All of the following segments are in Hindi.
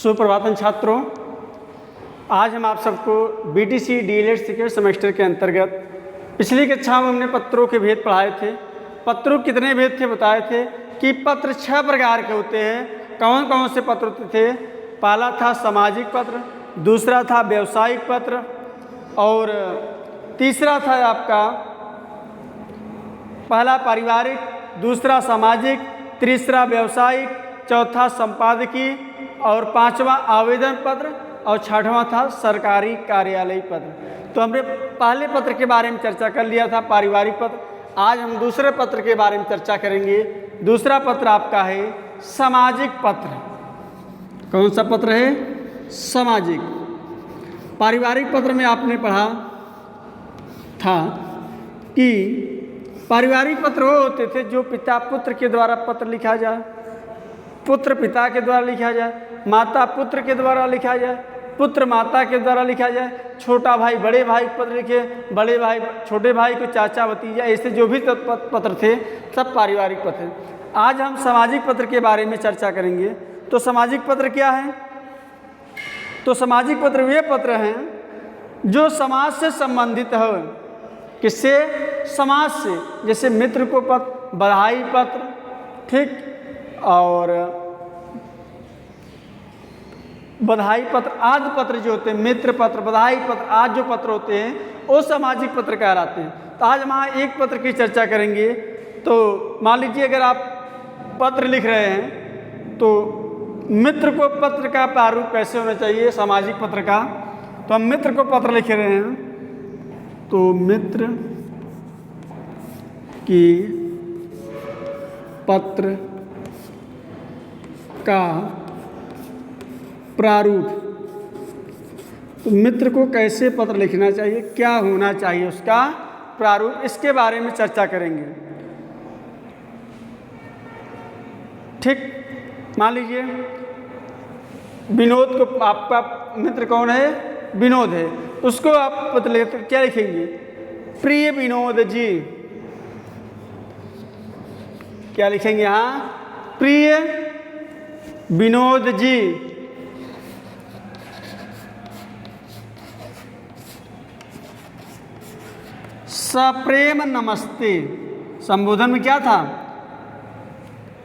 सुप्रभातम छात्रों, आज हम आप सबको बीटीसी डीएलएड सेकेंड सेमेस्टर के अंतर्गत पिछली कक्षा में हमने पत्रों के भेद पढ़ाए थे। पत्रों कितने भेद थे बताए थे कि पत्र 6 प्रकार के होते हैं। कौन कौन से पत्र होते थे? पहला था सामाजिक पत्र, दूसरा था व्यवसायिक पत्र और तीसरा था आपका पहला पारिवारिक, दूसरा सामाजिक, तीसरा व्यवसायिक, चौथा संपादकीय और पांचवा आवेदन पत्र और छठवां था सरकारी कार्यालय पत्र। तो हमने पहले पत्र के बारे में चर्चा कर लिया था, पारिवारिक पत्र। आज हम दूसरे पत्र के बारे में चर्चा करेंगे। दूसरा पत्र आपका है सामाजिक पत्र। कौन सा पत्र है? सामाजिक। पारिवारिक पत्र में आपने पढ़ा था कि पारिवारिक पत्र वो होते थे जो पिता पुत्र के द्वारा पत्र लिखा जाए, पुत्र पिता के द्वारा लिखा जाए, माता पुत्र के द्वारा लिखा जाए, पुत्र माता के द्वारा लिखा जाए, छोटा भाई बड़े भाई को पत्र लिखे, बड़े भाई छोटे भाई को चाचा भतीजा, ऐसे जो भी पत्र थे सब पारिवारिक पत्र। आज हम सामाजिक पत्र के बारे में चर्चा करेंगे। तो सामाजिक पत्र क्या है? तो सामाजिक पत्र वे पत्र हैं जो समाज से संबंधित हो। किससे? समाज से। जैसे मित्र को पत्र, बधाई पत्र, ठीक, और बधाई पत्र आदि पत्र जो होते हैं, मित्र पत्र, बधाई पत्र आदि जो पत्र होते हैं वो सामाजिक पत्र कहलाते हैं। तो आज हम यहाँ एक पत्र की चर्चा करेंगे। तो मान लीजिए अगर आप पत्र लिख रहे हैं तो मित्र को पत्र का प्रारूप कैसे होना चाहिए सामाजिक पत्र का। तो हम मित्र को पत्र लिख रहे हैं तो मित्र की पत्र का प्रारूप, तो मित्र को कैसे पत्र लिखना चाहिए, क्या होना चाहिए उसका प्रारूप, इसके बारे में चर्चा करेंगे। ठीक, मान लीजिए विनोद को, आपका मित्र कौन है? विनोद है। उसको आप पत्र लिखते क्या लिखेंगे? प्रिय विनोद जी। क्या लिखेंगे यहाँ? प्रिय विनोद जी। सप्रेम नमस्ते। संबोधन में क्या था?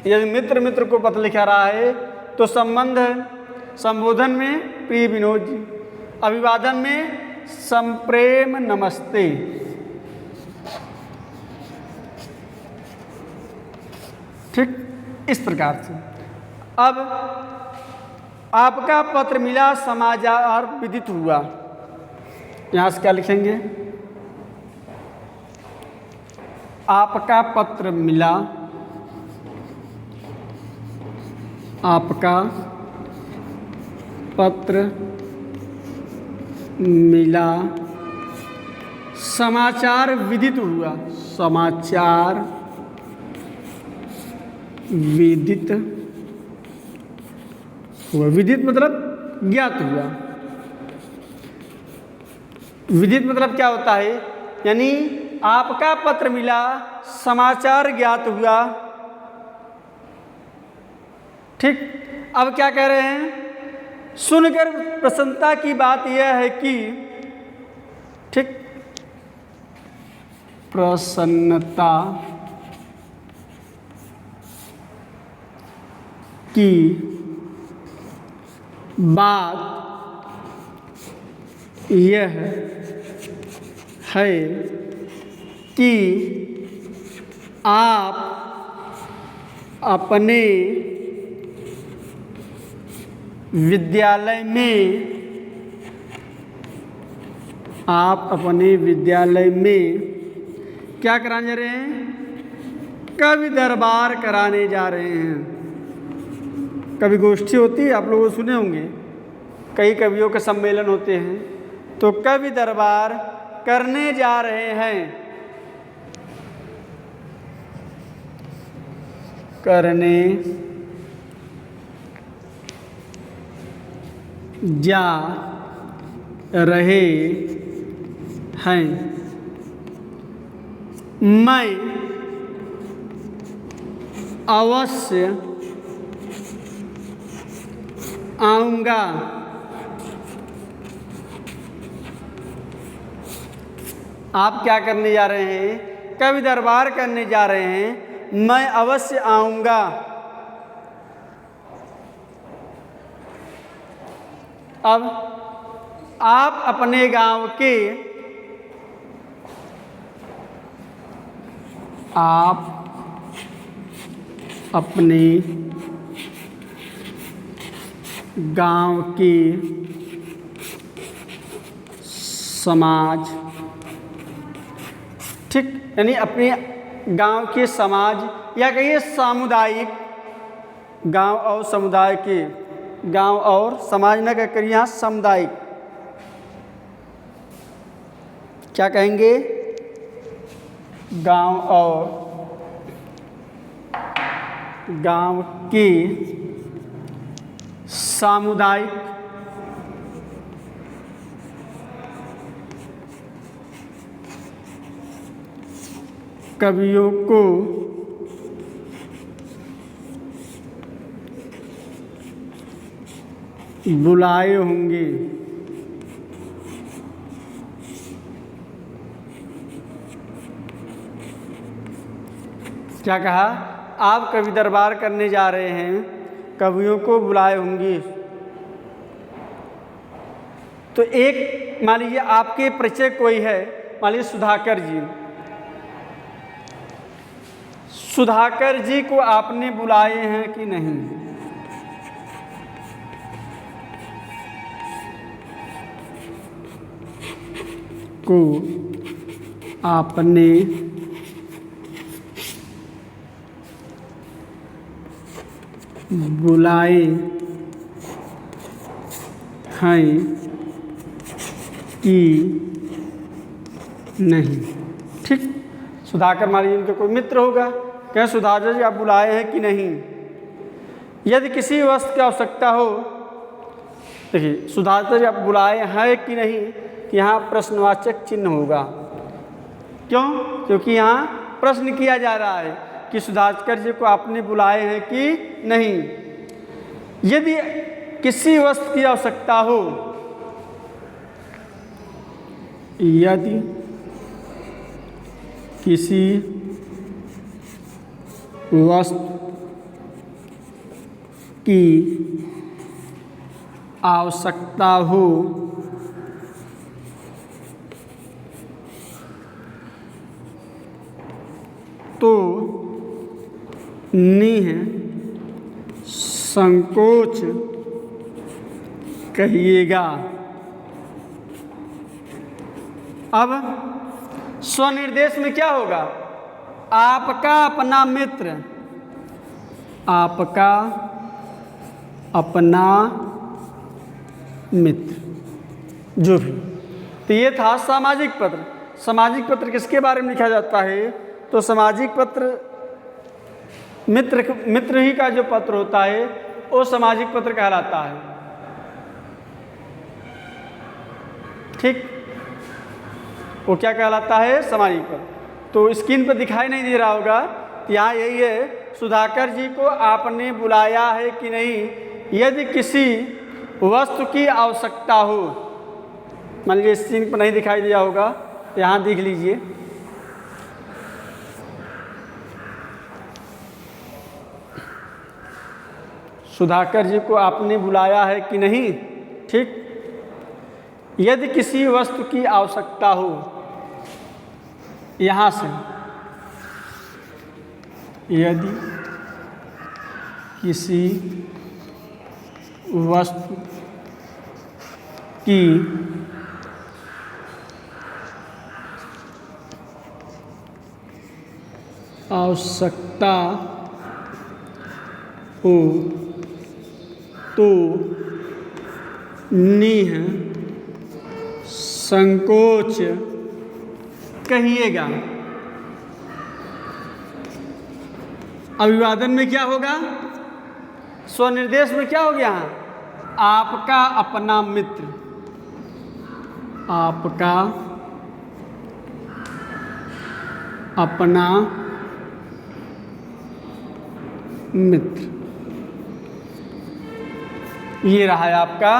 यदि मित्र मित्र को पत्र लिखा रहा है तो संबंध है। संबोधन में प्रिय विनोद जी, अभिवादन में सप्रेम नमस्ते। ठीक, इस प्रकार से। अब आपका पत्र मिला, समाचार विदित हुआ। यहां से क्या लिखेंगे? आपका पत्र मिला, आपका पत्र मिला, समाचार विदित हुआ, समाचार विदित हुआ। विदित मतलब ज्ञात हुआ। विदित मतलब क्या होता है? यानी आपका पत्र मिला, समाचार ज्ञात हुआ। ठीक, अब क्या कह रहे हैं? सुनकर प्रसन्नता की बात यह है कि, ठीक, प्रसन्नता की बात यह है कि आप अपने विद्यालय में क्या कराने जा रहे हैं? कवि दरबार कराने जा रहे हैं। कवि गोष्ठी होती है, आप लोग सुने होंगे, कई कवियों के सम्मेलन होते हैं। तो कवि दरबार करने जा रहे हैं, करने जा रहे हैं। मैं अवश्य आऊँगा। आप क्या करने जा रहे हैं? कवि दरबार करने जा रहे हैं। मैं अवश्य आऊँगा। अब आप अपने गांव के समाज, ठीक, यानी अपने गांव के समाज या कहिए सामुदायिक, गांव और समुदाय के, गांव और समाज न कहकर यहाँ सामुदायिक, क्या कहेंगे? गांव के सामुदायिक कवियों को बुलाए होंगे। क्या कहा? आप कवि दरबार करने जा रहे हैं, कवियों को बुलाए होंगे। तो एक मान लीजिए आपके परिचय कोई है, मान लीजिए सुधाकर जी। सुधाकर जी को आपने बुलाए हैं कि नहीं? को आपने बुलाए हैं कि नहीं? ठीक, सुधाकर मान लीजिए उनका कोई मित्र होगा, क्या सुधाकर जी आप बुलाए हैं कि नहीं? यदि किसी वस्तु की आवश्यकता हो, देखिए सुधाकर जी आप बुलाए हैं कि नहीं, यहाँ प्रश्नवाचक चिन्ह होगा। क्यों? क्योंकि यहाँ प्रश्न किया जा रहा है कि सुधाकर जी को आपने बुलाए हैं कि नहीं। यदि किसी वस्तु की आवश्यकता हो, यदि किसी वस्तु की आवश्यकता हो तो संकोच कहिएगा। अब स्वनिर्देश में क्या होगा? आपका अपना मित्र, आपका अपना मित्र, जो भी। तो ये था सामाजिक पत्र। सामाजिक पत्र किसके बारे में लिखा जाता है? तो सामाजिक पत्र मित्र ही का जो पत्र होता है वो सामाजिक पत्र कहलाता है। ठीक, वो क्या कहलाता है? सामाजिक पत्र। तो स्क्रीन पर दिखाई नहीं दे रहा होगा, यहाँ यही है, सुधाकर जी को आपने बुलाया है कि नहीं यदि किसी वस्तु की आवश्यकता हो। मान लीजिए स्क्रीन पर नहीं दिखाई दिया होगा, यहाँ देख लीजिए। सुधाकर जी को आपने बुलाया है कि नहीं? ठीक, यदि किसी वस्तु की आवश्यकता हो, यहाँ से यदि किसी वस्तु की आवश्यकता हो तो संकोच कहिएगा। अभिवादन में क्या होगा? स्वनिर्देश में क्या हो गया? आपका अपना मित्र, आपका अपना मित्र। ये रहा है आपका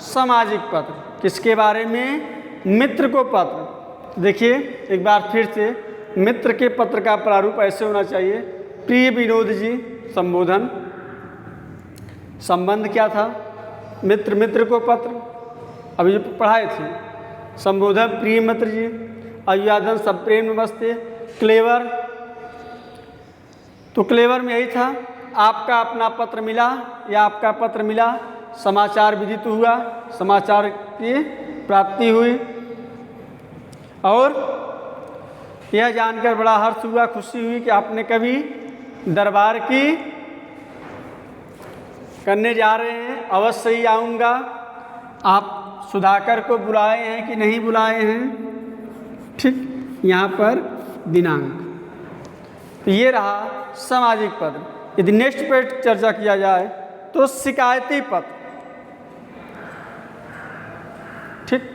सामाजिक पत्र। किसके बारे में? मित्र को पत्र। देखिए एक बार फिर से, मित्र के पत्र का प्रारूप ऐसे होना चाहिए। प्रिय विनोद जी, संबोधन। संबंध क्या था? मित्र, मित्र को पत्र, अभी जो पढ़ाए थे। संबोधन प्रिय मित्र जी, अभिवादन सब प्रेम नमस्ते। क्लेवर, तो क्लेवर में यही था, आपका अपना पत्र मिला या आपका पत्र मिला, समाचार विदित हुआ, समाचार की प्राप्ति हुई। और यह जानकर बड़ा हर्ष हुआ, खुशी हुई कि आपने कभी दरबार की करने जा रहे हैं, अवश्य ही आऊँगा। आप सुधाकर को बुलाए हैं कि नहीं बुलाए हैं? ठीक, यहाँ पर दिनांक। तो ये रहा सामाजिक पत्र। यदि नेक्स्ट पे चर्चा किया जाए तो शिकायती पत्र। ठीक,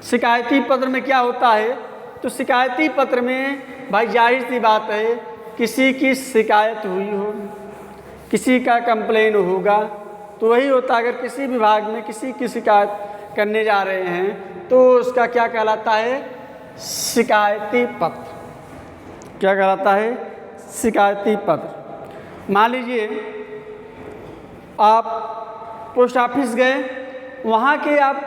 शिकायती पत्र में क्या होता है? तो शिकायती पत्र में भाई जाहिर सी बात है, किसी की शिकायत हुई हो, किसी का कंप्लेन होगा, तो वही होता है। अगर किसी विभाग में किसी की शिकायत करने जा रहे हैं तो उसका क्या कहलाता है? शिकायती पत्र। क्या कहलाता है? शिकायती पत्र। मान लीजिए आप पोस्ट ऑफिस गए, वहाँ के आप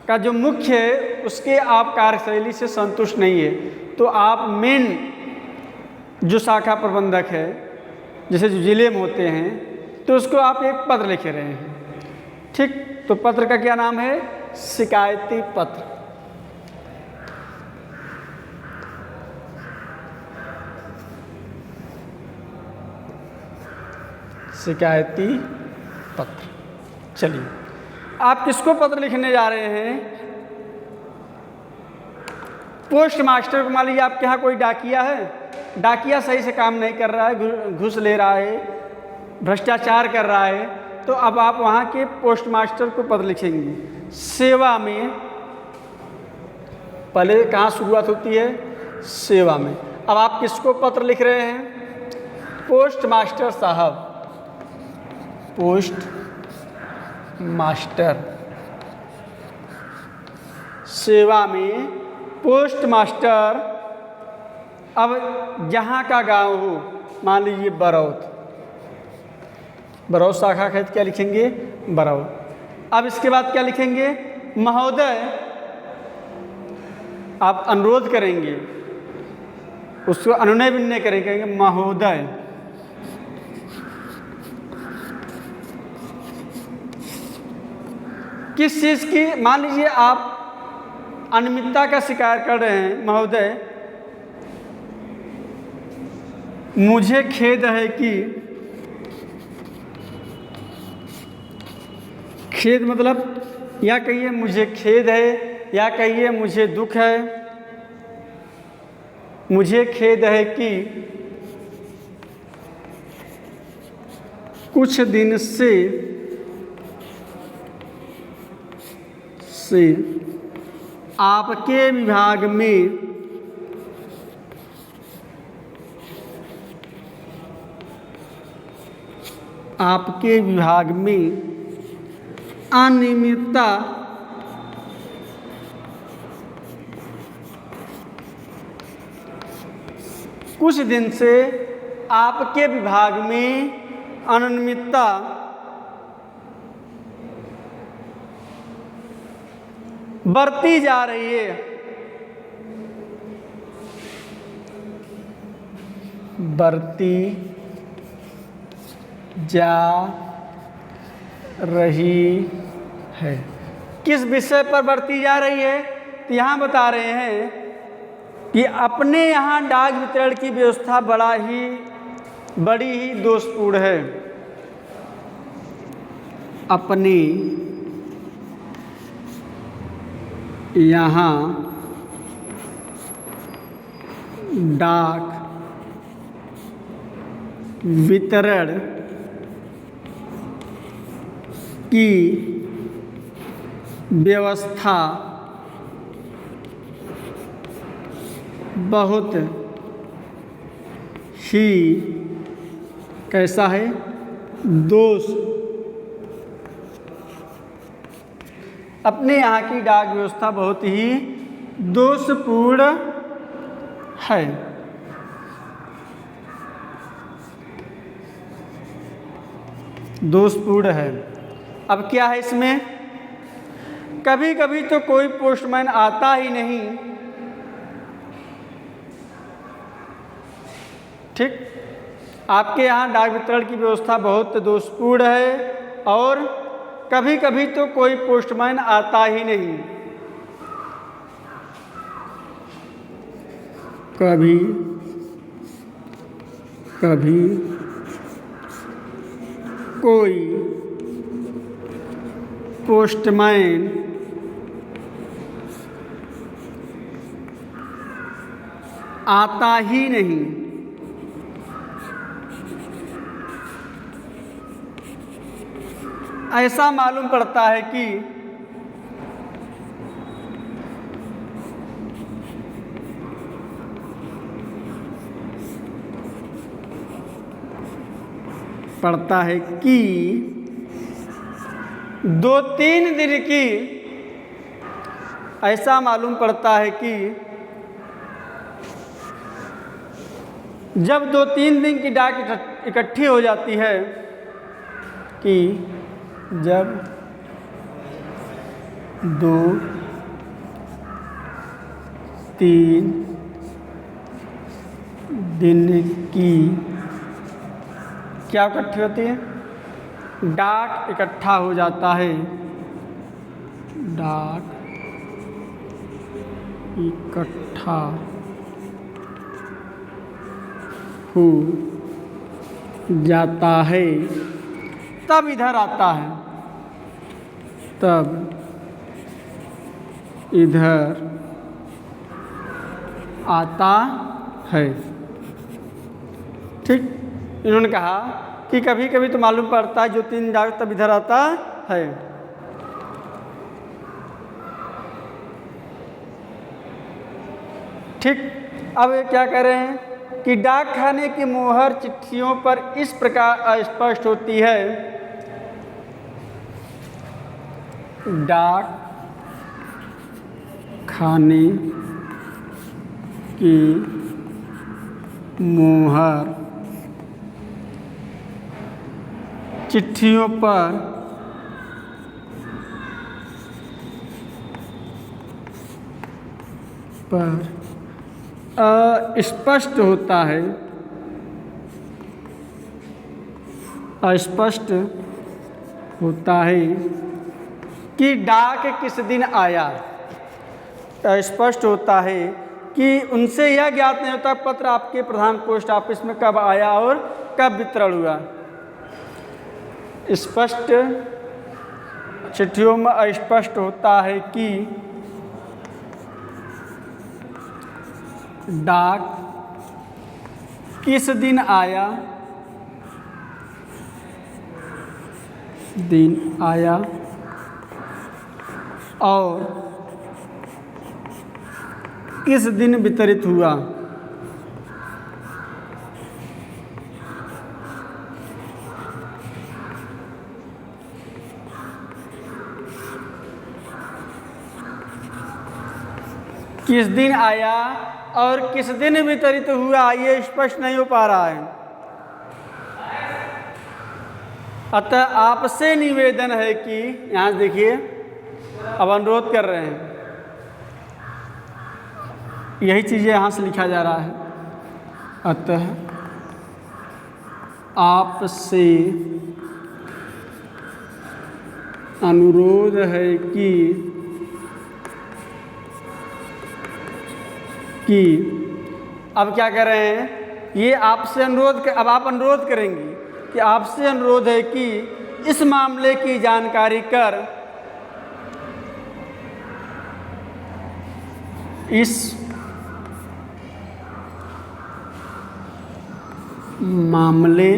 का जो मुख्य है उसके आप कार्यशैली से संतुष्ट नहीं है, तो आप मेन जो शाखा प्रबंधक है, जैसे जो जिले में होते हैं, तो उसको आप एक पत्र लिख रहे हैं। ठीक, तो पत्र का क्या नाम है? शिकायती पत्र। शिकायती पत्र। चलिए, आप किसको पत्र लिखने जा रहे हैं? पोस्ट मास्टर को। मान लीजिए आपके यहाँ कोई डाकिया है, डाकिया सही से काम नहीं कर रहा है, घूस ले रहा है, भ्रष्टाचार कर रहा है, तो अब आप वहाँ के पोस्ट मास्टर को पत्र लिखेंगे। सेवा में पहले कहाँ शुरुआत होती है? सेवा में। अब आप किसको पत्र लिख रहे हैं? पोस्ट मास्टर साहब, पोस्ट मास्टर। सेवा में पोस्ट मास्टर। अब जहाँ का गांव हो, मान लीजिए बरौत, बरौत शाखा है, क्या लिखेंगे? बरौत। अब इसके बाद क्या लिखेंगे? महोदय। आप अनुरोध करेंगे, उसको अनुनय विनय करेंगे, महोदय। किस चीज़ की? मान लीजिए आप अनियमितता का शिकायत कर रहे हैं। महोदय, मुझे खेद है कि, खेद मतलब या कहिए मुझे खेद है, या कहिए मुझे दुख है। मुझे खेद है कि कुछ दिन से आपके विभाग में अनियमितता कुछ दिन से आपके विभाग में अनियमितता बढ़ती जा रही है। बढ़ती जा रही है। किस विषय पर बढ़ती जा रही है? तो यहाँ बता रहे हैं कि अपने यहाँ डाक वितरण की व्यवस्था बड़ी ही दोषपूर्ण है। अपने यहाँ डाक वितरण की व्यवस्था बहुत ही कैसा है? दोष। अपने यहाँ की डाक व्यवस्था बहुत ही दोषपूर्ण है। दोषपूर्ण है। अब क्या है इसमें, कभी कभी तो कोई पोस्टमैन आता ही नहीं। ठीक, आपके यहाँ डाक वितरण की व्यवस्था बहुत दोषपूर्ण है और कभी कभी तो कोई पोस्टमैन आता ही नहीं। कभी कभी कोई पोस्टमैन आता ही नहीं। ऐसा मालूम पड़ता है कि दो तीन दिन की, ऐसा मालूम पड़ता है कि जब 2-3 दिन की डाक इकट्ठी हो जाती है कि जब 2-3 दिन की क्या इकट्ठी होती है, डाक इकट्ठा हो जाता है। डाक इकट्ठा हो जाता है, तब इधर आता है, तब इधर आता है। ठीक, इन्होंने कहा कि कभी कभी तो मालूम पड़ता है जो 3 डाक तब इधर आता है। ठीक, अब ये क्या कह रहे हैं कि डाक खाने की मोहर चिट्ठियों पर इस प्रकार स्पष्ट होती है। डाक खाने की मोहर चिट्ठियों पर स्पष्ट होता है, अस्पष्ट होता है कि डाक किस दिन आया। स्पष्ट होता है कि उनसे यह ज्ञात नहीं होता पत्र आपके प्रधान पोस्ट ऑफिस में कब आया और कब वितरण हुआ। स्पष्ट चिट्ठियों में स्पष्ट होता है कि डाक किस दिन आया, और किस दिन वितरित हुआ। किस दिन आया और किस दिन वितरित हुआ, ये स्पष्ट नहीं हो पा रहा है। अतः आपसे निवेदन है कि यहाँ देखिए, अब अनुरोध कर रहे हैं, यही चीज़ें यहाँ से लिखा जा रहा है। अतः आपसे अनुरोध है कि अब क्या कर रहे हैं, ये आपसे अनुरोध, अब आप अनुरोध करेंगी कि आपसे अनुरोध है कि इस मामले की जानकारी कर इस मामले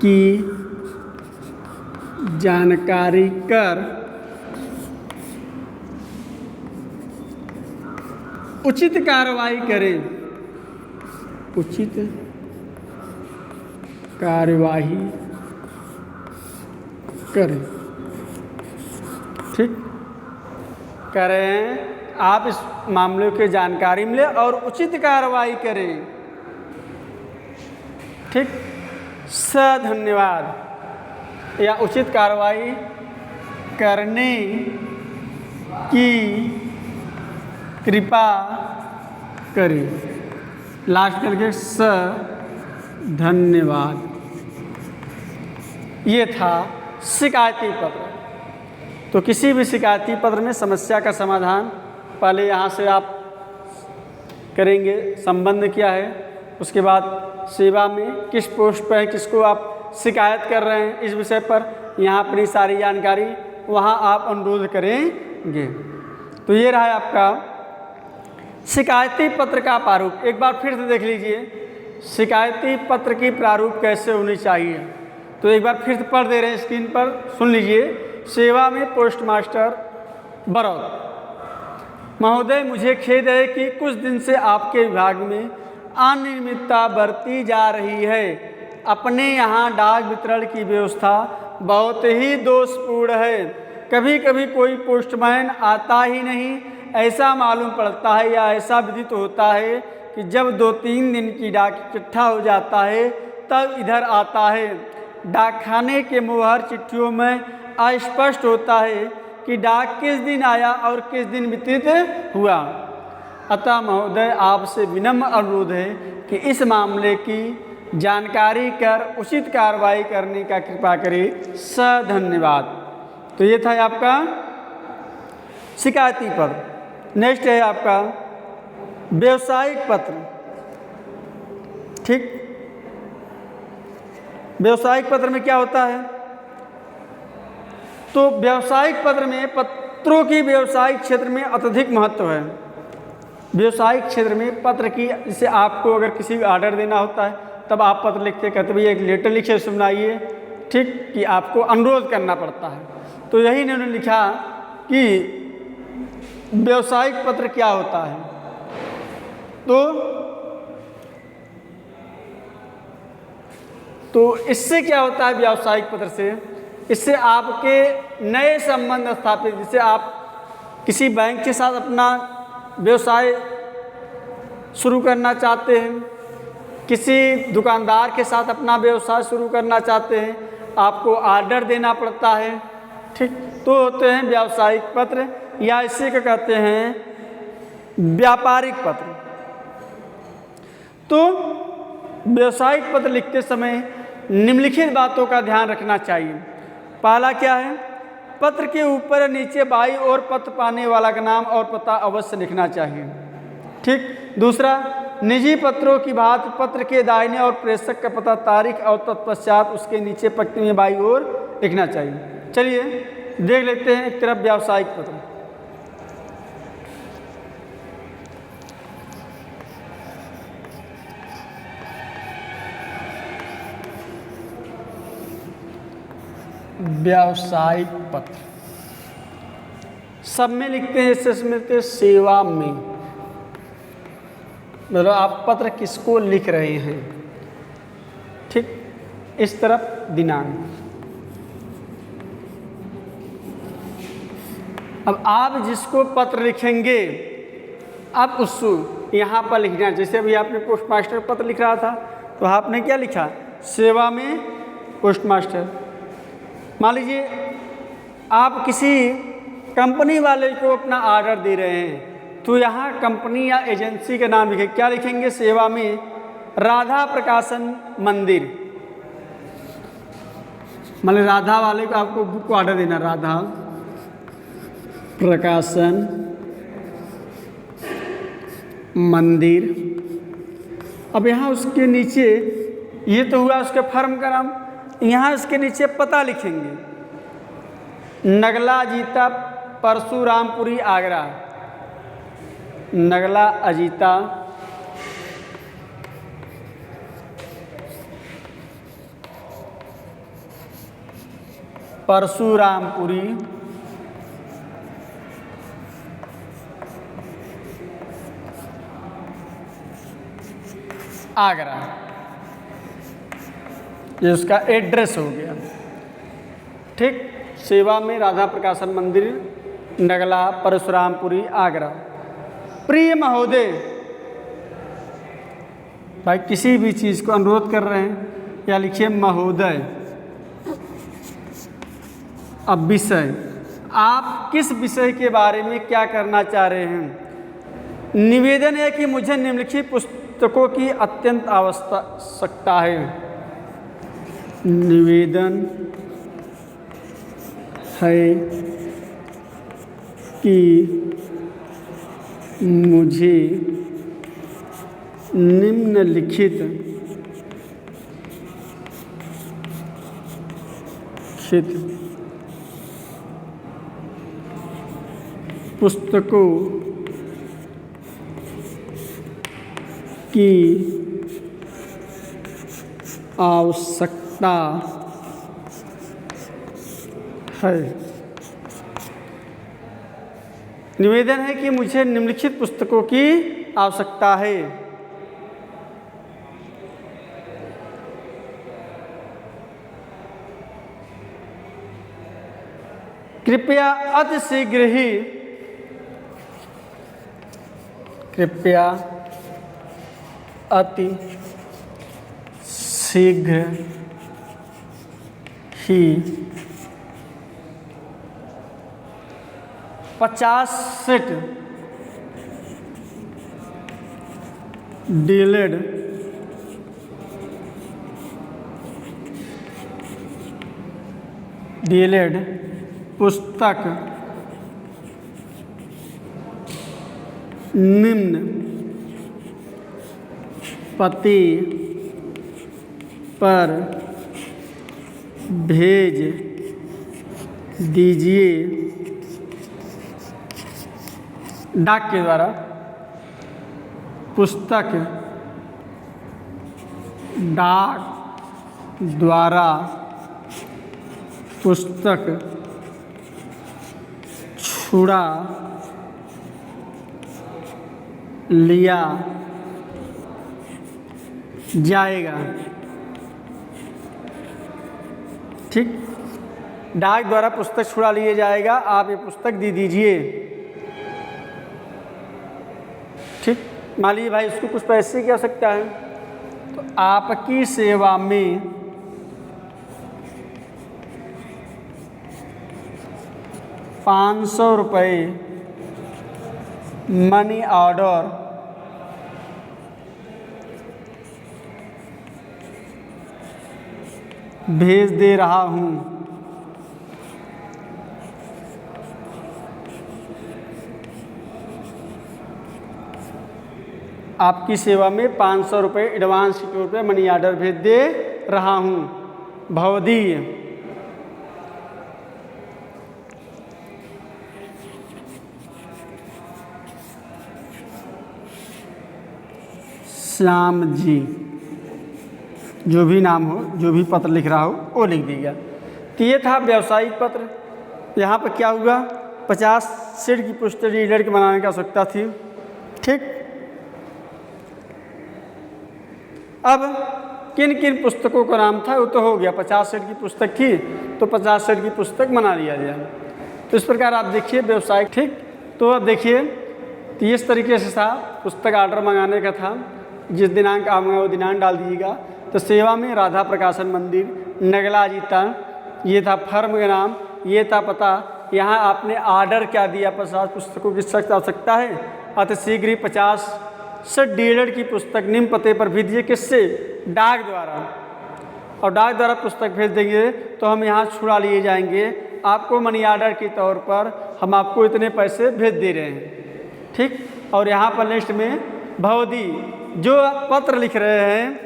की जानकारी कर उचित कार्रवाई करें। उचित कार्यवाही करें। ठीक करें, आप इस मामले की जानकारी मिले और उचित कार्रवाई करें। ठीक, धन्यवाद या उचित कार्रवाई करने की कृपा करें। लास्ट करके धन्यवाद। ये था शिकायती पत्र। तो किसी भी शिकायती पत्र में समस्या का समाधान पहले यहाँ से आप करेंगे, संबंध क्या है, उसके बाद सेवा में किस पोस्ट पर है, किसको आप शिकायत कर रहे हैं, इस विषय पर यहाँ अपनी सारी जानकारी वहाँ आप अनुरोध करेंगे। तो ये रहा आपका शिकायती पत्र का प्रारूप। एक बार फिर से देख लीजिए शिकायती पत्र की प्रारूप कैसे होनी चाहिए। तो एक बार फिर से पढ़ दे रहे हैं स्क्रीन पर, सुन लीजिए। सेवा में पोस्ट मास्टर बरौद। महोदय, मुझे खेद है कि कुछ दिन से आपके विभाग में अनियमितता बरती जा रही है। अपने यहाँ डाक वितरण की व्यवस्था बहुत ही दोषपूर्ण है। कभी कभी कोई पोस्टमैन आता ही नहीं, ऐसा मालूम पड़ता है या ऐसा विदित होता है कि जब 2-3 दिन की डाक इकट्ठा हो जाता है तब इधर आता है। डाकखाने के मुहर चिट्ठियों में अस्पष्ट होता है कि डाक किस दिन आया और किस दिन वितरित हुआ। अतः महोदय, आपसे विनम्र अनुरोध है कि इस मामले की जानकारी कर उचित कार्रवाई करने का कृपा करें। धन्यवाद। तो ये था आपका शिकायती पत्र। नेक्स्ट है आपका व्यावसायिक पत्र। ठीक, व्यावसायिक पत्र में क्या होता है? तो व्यावसायिक पत्र में पत्रों की व्यावसायिक क्षेत्र में अत्यधिक महत्व है। व्यावसायिक क्षेत्र में पत्र की, जैसे आपको अगर किसी को ऑर्डर देना होता है तब आप पत्र लिखते, कहते भैया एक लेटर लिखे सुनाइए। ठीक, कि आपको अनुरोध करना पड़ता है। तो यही इन्होंने लिखा कि व्यावसायिक पत्र क्या होता है। तो इससे क्या होता है व्यावसायिक पत्र से? इससे आपके नए संबंध स्थापित, जैसे आप किसी बैंक के साथ अपना व्यवसाय शुरू करना चाहते हैं, किसी दुकानदार के साथ अपना व्यवसाय शुरू करना चाहते हैं, आपको ऑर्डर देना पड़ता है। ठीक, तो होते हैं व्यावसायिक पत्र, या इसी को कहते हैं व्यापारिक पत्र। तो व्यावसायिक पत्र लिखते समय निम्नलिखित बातों का ध्यान रखना चाहिए। पहला क्या है? पत्र के ऊपर नीचे बाईं ओर पत्र पाने वाला का नाम और पता अवश्य लिखना चाहिए। ठीक, दूसरा, निजी पत्रों की भांति पत्र के दाहिने और प्रेषक का पता, तारीख और तत्पश्चात उसके नीचे पंक्ति में बाईं ओर लिखना चाहिए। चलिए देख लेते हैं एक तरफ व्यावसायिक पत्र। व्यावसायिक पत्र सब में लिखते हैं, इससे मिलते सेवा में, मतलब आप पत्र किसको लिख रहे हैं। ठीक, इस तरफ दिनांक। अब आप जिसको पत्र लिखेंगे अब उसको यहाँ पर लिखना। जैसे अभी आपने पोस्ट मास्टर पत्र लिख रहा था तो आपने क्या लिखा? सेवा में पोस्ट मास्टर। मान लीजिए आप किसी कंपनी वाले को अपना ऑर्डर दे रहे हैं तो यहाँ कंपनी या एजेंसी का नाम लिखें। क्या लिखेंगे? सेवा में राधा प्रकाशन मंदिर। मतलब राधा वाले को आपको बुक को ऑर्डर देना, राधा प्रकाशन मंदिर। अब यहाँ उसके नीचे, ये तो हुआ उसके फर्म का नाम, यहाँ इसके नीचे पता लिखेंगे। नगला अजीता, परशुरामपुरी, आगरा। नगला अजीता, परशुरामपुरी, आगरा। ये उसका एड्रेस हो गया। ठीक, सेवा में राधा प्रकाशन मंदिर, नगला, परशुरामपुरी, आगरा। प्रिय महोदय, भाई किसी भी चीज़ को अनुरोध कर रहे हैं या लिखिए महोदय। अब विषय, आप किस विषय के बारे में क्या करना चाह रहे हैं? निवेदन है कि मुझे निम्नलिखित पुस्तकों की अत्यंत आवश्यकता है। निवेदन है कि मुझे निम्नलिखित पुस्तकों की आवश्यकता है। निवेदन है कि मुझे निम्नलिखित पुस्तकों की आवश्यकता है। कृपया अति शीघ्र ही, कृपया अति शीघ्र ही 50 सेट डीएलएड पुस्तक निम्न पते पर भेज दीजिए। डाक के द्वारा पुस्तक, डाक द्वारा पुस्तक छुड़ा लिया जाएगा। ठीक, डाक द्वारा पुस्तक छुड़ा लिया जाएगा, आप ये पुस्तक दे दीजिए। ठीक, मान लीजिए भाई उसको कुछ पैसे की आवश्यकता है, तो आपकी सेवा में 500 रुपये मनी ऑर्डर भेज दे रहा हूँ। आपकी सेवा में 500 रुपये एडवांस के तौर पे मनी ऑर्डर भेज दे रहा हूँ। भवदीय श्याम जी, जो भी नाम हो, जो भी पत्र लिख रहा हो वो लिख दीजिएगा। तो ये था व्यावसायिक पत्र। यहाँ पर क्या हुआ, 50 सेट की पुस्तक डीलर के बनाने की आवश्यकता थी। ठीक, अब किन किन पुस्तकों का नाम था वो तो हो गया, 50 सेट की पुस्तक थी तो 50 सेट की पुस्तक बना लिया गया। तो इस प्रकार आप देखिए व्यवसाय। ठीक, तो अब देखिए, तो इस तरीके से था, पुस्तक ऑर्डर मंगाने का था, जिस दिनांक आप वो दिनांक डाल दीजिएगा। तो सेवा में राधा प्रकाशन मंदिर, नगला जीता, ये था फर्म का नाम, ये था पता। यहाँ आपने ऑर्डर क्या दिया, 50 पुस्तकों की सख्त आवश्यकता है, अति शीघ्र ही 50 से डीलर की पुस्तक निम्न पते पर भेज दिए। किससे? डाक द्वारा। और डाक द्वारा पुस्तक भेज देंगे तो हम यहाँ छुड़ा लिए जाएंगे। आपको मनी ऑर्डर के तौर पर हम आपको इतने पैसे भेज दे रहे हैं। ठीक, और यहाँ पर लिस्ट में भवदी जो पत्र लिख रहे हैं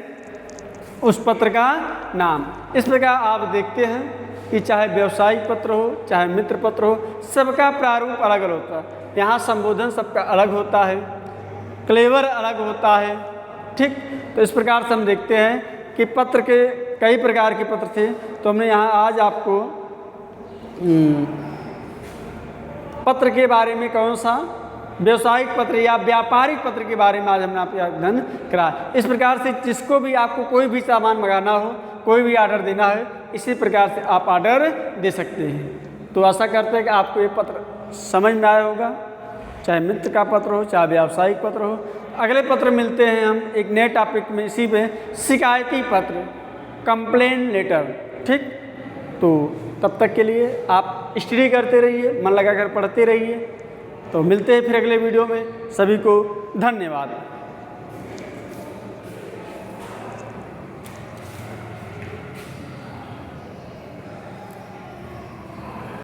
उस पत्र का नाम। इस प्रकार आप देखते हैं कि चाहे व्यवसायिक पत्र हो, चाहे मित्र पत्र हो, सबका प्रारूप अलग अलग होता है। यहाँ संबोधन सबका अलग होता है, क्लेवर अलग होता है। ठीक, तो इस प्रकार से हम देखते हैं कि पत्र के कई प्रकार के पत्र थे। तो हमने यहाँ आज आपको पत्र के बारे में कौन सा व्यवसायिक पत्र या व्यापारिक पत्र के बारे में आज हमने आपको अध्ययन करा। इस प्रकार से जिसको भी आपको कोई भी सामान मंगाना हो, कोई भी ऑर्डर देना है, इसी प्रकार से आप ऑर्डर दे सकते हैं। तो आशा करते हैं कि आपको ये पत्र समझ में आया होगा, चाहे मित्र का पत्र हो, चाहे व्यावसायिक पत्र हो। अगले पत्र मिलते हैं हम एक नए टॉपिक में, इसी पे शिकायती पत्र, कंप्लेन लेटर। ठीक, तो तब तक के लिए आप स्टडी करते रहिए, मन लगाकर पढ़ते रहिए। तो मिलते हैं फिर अगले वीडियो में। सभी को धन्यवाद।